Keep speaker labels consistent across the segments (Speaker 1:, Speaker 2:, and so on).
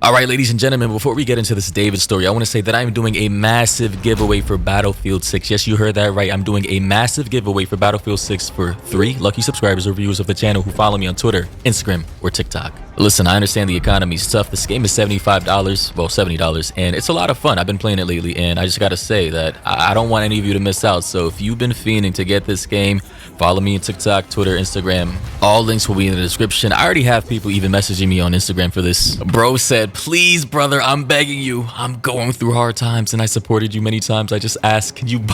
Speaker 1: All right, ladies and gentlemen, before we get into this David story, I want to say that I'm doing a massive giveaway for Battlefield 6. Yes, you heard that right. I'm doing a massive giveaway for Battlefield 6 for 3 lucky subscribers or viewers of the channel who follow me on Twitter, Instagram, or TikTok. Listen, I understand the economy's tough. This game is $75, well, $70, and it's a lot of fun. I've been playing it lately, and I just got to say that I don't want any of you to miss out. So if you've been fiending to get this game, follow me on TikTok, Twitter, Instagram. All links will be in the description. I already have people even messaging me on Instagram for this. Bro said, please, brother, I'm begging you. I'm going through hard times, and I supported you many times. I just asked, can you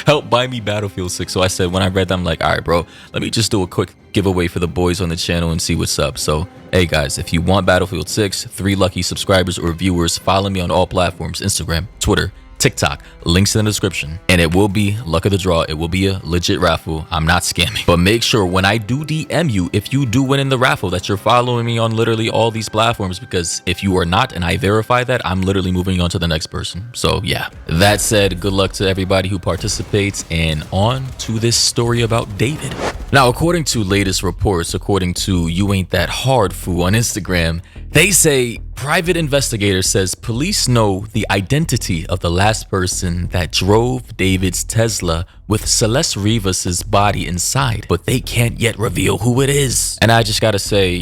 Speaker 1: help buy me Battlefield 6? So I said, when I read that, I'm like, all right, bro, let me just do a quick giveaway for the boys on the channel and see what's up. So, hey guys, if you want Battlefield 6, 3 lucky subscribers or viewers, follow me on all platforms, Instagram, Twitter, TikTok, links in the description, and it will be luck of the draw. It will be a legit raffle. I'm not scamming, but make sure when I do DM you, if you do win in the raffle, that you're following me on literally all these platforms, because if you are not and I verify that, I'm literally moving on to the next person. So yeah, that said, good luck to everybody who participates, and on to this story about David. Now, according to latest reports, according to You Ain't That Hard Foo on Instagram, they say private investigator says police know the identity of the last person that drove David's Tesla with Celeste Rivas's body inside, but they can't yet reveal who it is. And I just gotta say,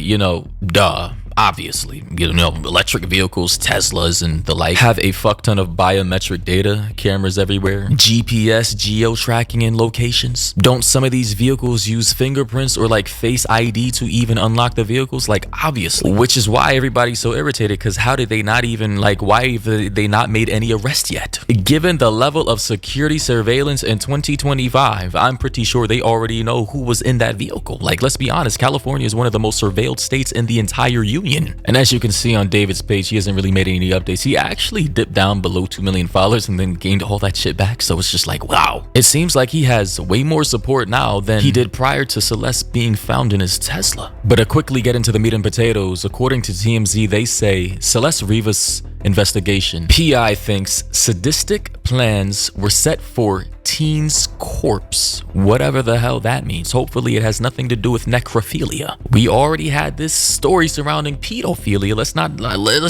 Speaker 1: duh. Obviously, electric vehicles, Teslas, and the like have a fuck ton of biometric data, cameras everywhere, GPS, geo-tracking, and locations. Don't some of these vehicles use fingerprints or like Face ID to even unlock the vehicles? Like, obviously. Which is why everybody's so irritated, because how did they not even, why have they not made any arrests yet? Given the level of security surveillance in 2025, I'm pretty sure they already know who was in that vehicle. Like, let's be honest, California is one of the most surveilled states in the entire union. And as you can see on David's page, he hasn't really made any updates. He actually dipped down below 2 million followers and then gained all that shit back. So it's just like, wow. It seems like he has way more support now than he did prior to Celeste being found in his Tesla. But to quickly get into the meat and potatoes, according to TMZ, they say Celeste Rivas investigation. PI thinks sadistic plans were set for teen's corpse, whatever the hell that means. Hopefully it has nothing to do with necrophilia. We already had this story surrounding pedophilia. Let's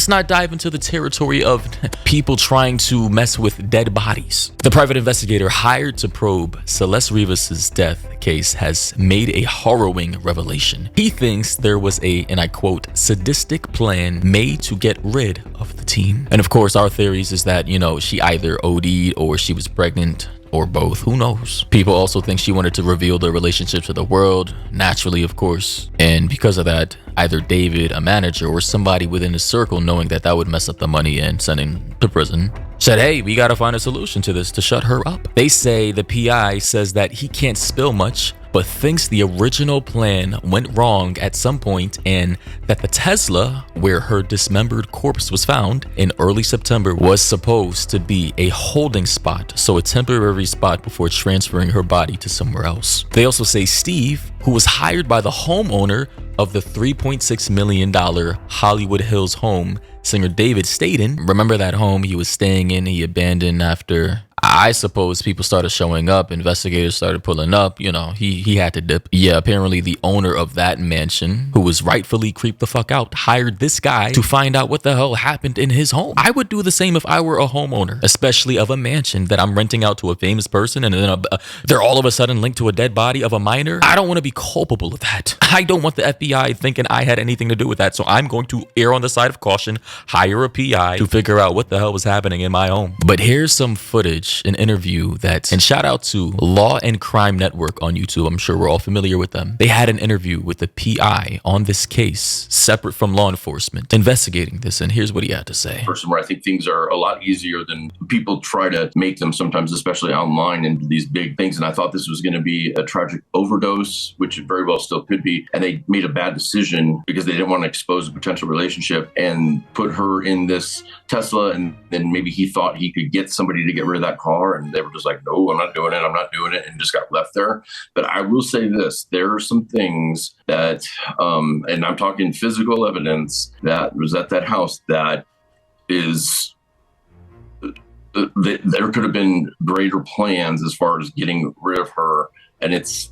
Speaker 1: not dive into the territory of people trying to mess with dead bodies. The private investigator hired to probe Celeste Rivas's death case has made a harrowing revelation. He thinks there was a, and I quote, sadistic plan made to get rid of the teen. And of course, our theories is that, she either OD'd or she was pregnant, or both, who knows? People also think she wanted to reveal their relationship to the world, naturally, of course. And because of that, either David, a manager, or somebody within his circle, knowing that that would mess up the money and send him to prison, said, hey, we gotta find a solution to this to shut her up. They say the PI says that he can't spill much, but thinks the original plan went wrong at some point, and that the Tesla, where her dismembered corpse was found in early September, was supposed to be a holding spot, so a temporary spot before transferring her body to somewhere else. They also say Steve, who was hired by the homeowner of the $3.6 million Hollywood Hills home singer David stayed in. Remember that home he was staying in, he abandoned after, I suppose, people started showing up, investigators started pulling up, he had to dip. Yeah, apparently the owner of that mansion, who was rightfully creeped the fuck out, hired this guy to find out what the hell happened in his home. I would do the same if I were a homeowner, especially of a mansion that I'm renting out to a famous person, and then they're all of a sudden linked to a dead body of a minor. I don't want to be culpable of that. I don't want the FBI thinking I had anything to do with that, so I'm going to err on the side of caution, hire a PI to figure out what the hell was happening in my home. But here's some footage, an interview and shout out to Law and Crime Network on YouTube. I'm sure we're all familiar with them. They had an interview with the PI on this case, separate from law enforcement, investigating this, and here's what he had to say.
Speaker 2: Person where I think things are a lot easier than people try to make them sometimes, especially online, into these big things. And I thought this was going to be a tragic overdose, which it very well still could be. And they made a bad decision because they didn't want to expose a potential relationship and put her in this Tesla. And then maybe he thought he could get somebody to get rid of that car, and they were just like, no, I'm not doing it, and just got left there. But I will say this, there are some things that, and I'm talking physical evidence that was at that house that is, there could have been greater plans as far as getting rid of her, and it's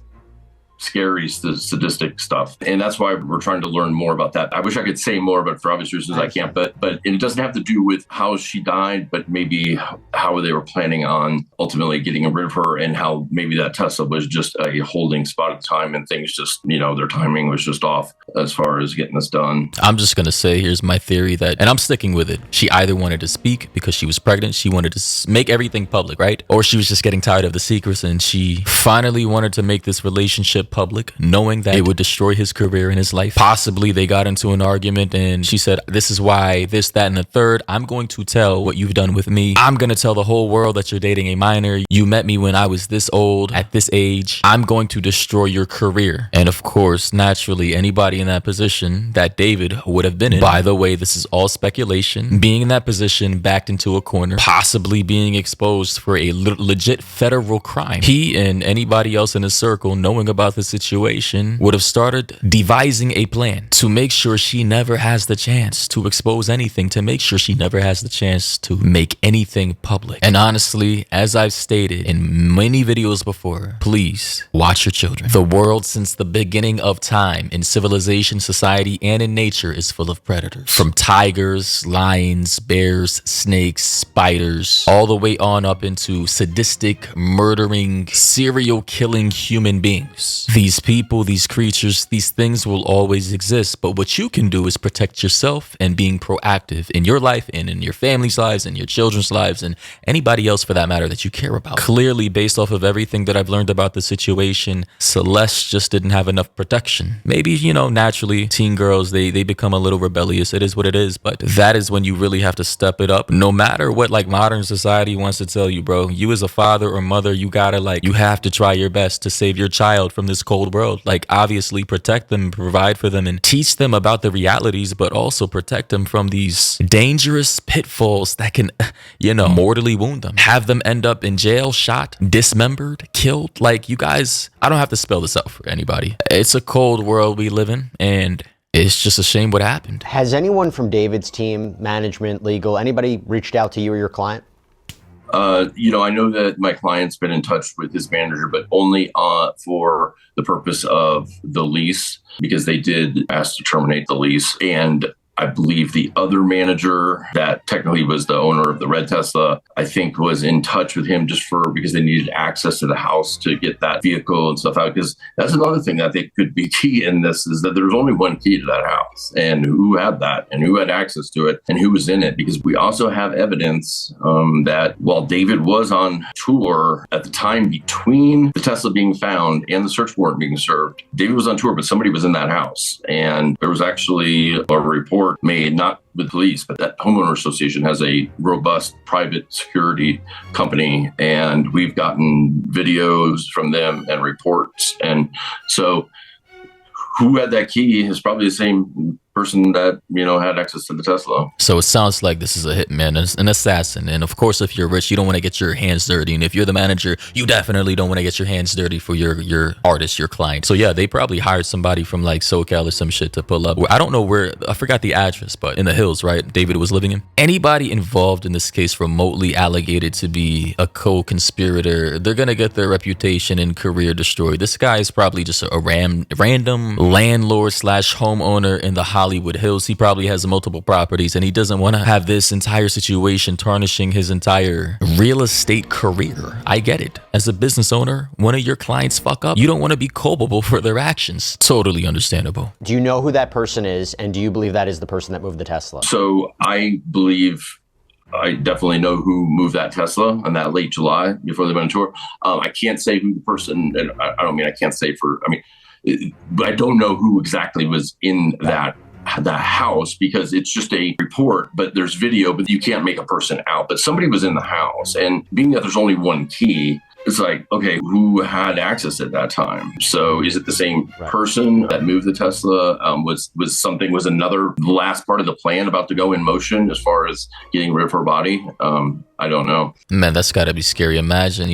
Speaker 2: scary, sadistic stuff. And that's why we're trying to learn more about that. I wish I could say more, but for obvious reasons I can't. But it doesn't have to do with how she died, but maybe how they were planning on ultimately getting rid of her, and how maybe that Tesla was just a holding spot at the time, and things just, their timing was just off as far as getting this done.
Speaker 1: I'm just going to say, here's my theory that, and I'm sticking with it. She either wanted to speak because she was pregnant. She wanted to make everything public, right? Or she was just getting tired of the secrets, and she finally wanted to make this relationship public, knowing that it would destroy his career and his life. Possibly they got into an argument and she said, this is why this, that, and the third. I'm going to tell what you've done with me. I'm going to tell the whole world that you're dating a minor. You met me when I was this old, at this age. I'm going to destroy your career. And of course, naturally, anybody in that position that David would have been in, by the way, this is all speculation, being in that position, backed into a corner, possibly being exposed for a legit federal crime. He and anybody else in his circle, knowing about the situation, would have started devising a plan to make sure she never has the chance to expose anything, to make sure she never has the chance to make anything public. And honestly, as I've stated in many videos before, please watch your children. The world, since the beginning of time, in civilization, society, and in nature, is full of predators. From tigers, lions, bears, snakes, spiders, all the way on up into sadistic, murdering, serial killing human beings. These people, these creatures, these things will always exist. But what you can do is protect yourself and being proactive in your life and in your family's lives and your children's lives and anybody else for that matter that you care about. Clearly, based off of everything that I've learned about the situation, Celeste just didn't have enough protection. Maybe, naturally, teen girls, they become a little rebellious. It is what it is. But that is when you really have to step it up. No matter what, modern society wants to tell you, bro, you as a father or mother, you gotta, you have to try your best to save your child from this cold world. Obviously, protect them, provide for them, and teach them about the realities, but also protect them from these dangerous pitfalls that can, mortally wound them. Have them end up in jail, shot, dismembered, killed. You guys, I don't have to spell this out for anybody. It's a cold world we live in, and it's just a shame what happened.
Speaker 3: Has anyone from David's team, management, legal, anybody reached out to you or your client?
Speaker 2: I know that my client's been in touch with his manager, but only for the purpose of the lease, because they did ask to terminate the lease. And I believe the other manager that technically was the owner of the red Tesla, I think was in touch with him because they needed access to the house to get that vehicle and stuff out. Because that's another thing that they could be key in this, is that there's only one key to that house, and who had that and who had access to it and who was in it. Because we also have evidence that while David was on tour at the time between the Tesla being found and the search warrant being served, David was on tour, but somebody was in that house. And there was actually a report made, not with police, but that homeowner association has a robust private security company, and we've gotten videos from them and reports. And so who had that key is probably the same person that, had access to the Tesla.
Speaker 1: So it sounds like this is a hitman, an assassin. And of course, if you're rich, you don't want to get your hands dirty. And if you're the manager, you definitely don't want to get your hands dirty for your artist, your client. So yeah, they probably hired somebody from SoCal or some shit to pull up. I don't know where, I forgot the address, but in the hills, right? David was living in. Anybody involved in this case remotely alleged to be a co-conspirator, they're going to get their reputation and career destroyed. This guy is probably just a random landlord / homeowner in the Hollywood Hills. He probably has multiple properties, and he doesn't want to have this entire situation tarnishing his entire real estate career. I get it. As a business owner, one of your clients fuck up, you don't want to be culpable for their actions. Totally understandable.
Speaker 3: Do you know who that person is, and do you believe that is the person that moved the Tesla?
Speaker 2: So I definitely know who moved that Tesla on that late July before they went on tour. I can't say who the person, and I don't mean I can't say but I don't know who exactly was in the house, because it's just a report, but there's video, but you can't make a person out. But somebody was in the house, and being that there's only one key, it's okay, who had access at that time? So is it the same person that moved the Tesla? Was another last part of the plan about to go in motion as far as getting rid of her body? I don't know.
Speaker 1: Man, that's got to be scary. Imagine,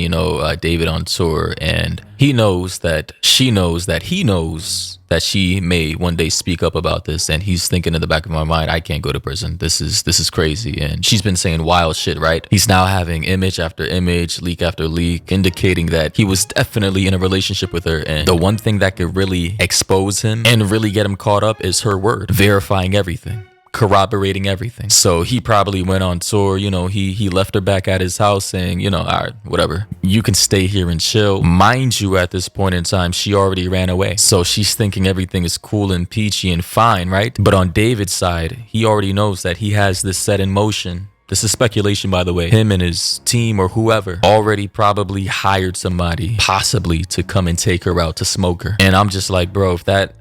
Speaker 1: David on tour, and He knows that she knows that he knows that she may one day speak up about this, and he's thinking in the back of my mind, I can't go to prison. This is crazy. And she's been saying wild shit, right? He's now having image after image, leak after leak, indicating that he was definitely in a relationship with her. And the one thing that could really expose him and really get him caught up is her word, verifying everything, corroborating everything. So he probably went on tour, you know, he left her back at his house saying, you know, all right, whatever, you can stay here and chill. Mind you, at this point in time, she already ran away. So she's thinking everything is cool and peachy and fine, right? But on David's side, he already knows that he has this set in motion. This is speculation, by the way. Him and his team or whoever already probably hired somebody, possibly to come and take her out to smoke her. And I'm just like, bro,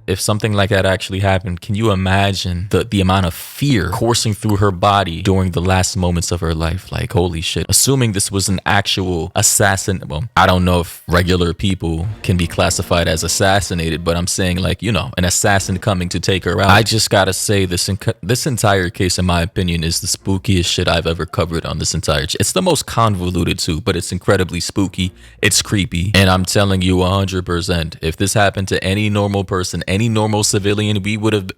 Speaker 1: if something like that actually happened, can you imagine the amount of fear coursing through her body during the last moments of her life? Like, holy shit. Assuming this was an actual assassin. Well, I don't know if regular people can be classified as assassinated, but I'm saying, like, you know, an assassin coming to take her out. I just gotta say, this entire case, in my opinion, is the spookiest shit I've ever covered on this entire it's the most convoluted too, but it's incredibly spooky, it's creepy, and I'm telling you 100%, if this happened to any normal person, any normal civilian, we would have,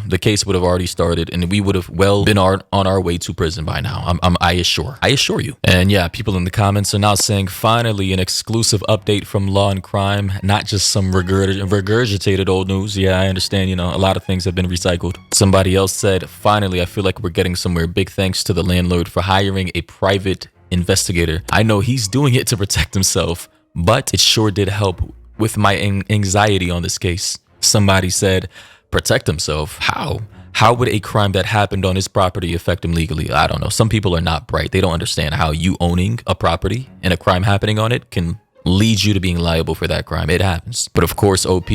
Speaker 1: the case would have already started, and we would have been on our way to prison by now. I assure you. And yeah, people in the comments are now saying, finally an exclusive update from Law and Crime, not just some regurgitated old news. Yeah, I understand, you know, a lot of things have been recycled. Somebody else said, finally, I feel like we're getting somewhere. Big thanks to the landlord for hiring a private investigator. I know he's doing it to protect himself, but it sure did help with my anxiety on this case. Somebody said, protect himself? How would a crime that happened on his property affect him legally? I don't know. Some people are not bright. They don't understand how you owning a property and a crime happening on it can lead you to being liable for that crime. It happens. But of course, OP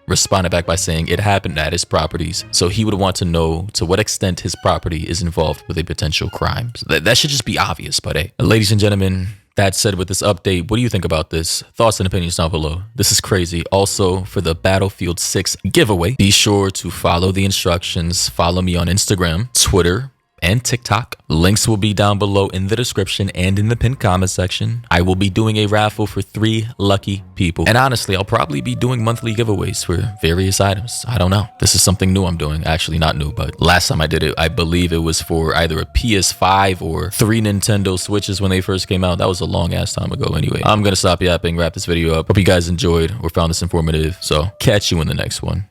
Speaker 1: responded back by saying it happened at his properties, so he would want to know to what extent his property is involved with a potential crime. So that should just be obvious. But hey, ladies and gentlemen, that said, with this update, what do you think about this? Thoughts and opinions down below. This is crazy. Also, for the Battlefield 6 giveaway, be sure to follow the instructions. Follow me on Instagram, Twitter, and TikTok. Links will be down below in the description and in the pinned comment section. I will be doing a raffle for 3 lucky people. And honestly, I'll probably be doing monthly giveaways for various items. I don't know. This is something new I'm doing. Actually, not new, but last time I did it, I believe it was for either a PS5 or 3 Nintendo Switches when they first came out. That was a long ass time ago anyway. I'm gonna stop yapping, wrap this video up. Hope you guys enjoyed or found this informative. So catch you in the next one.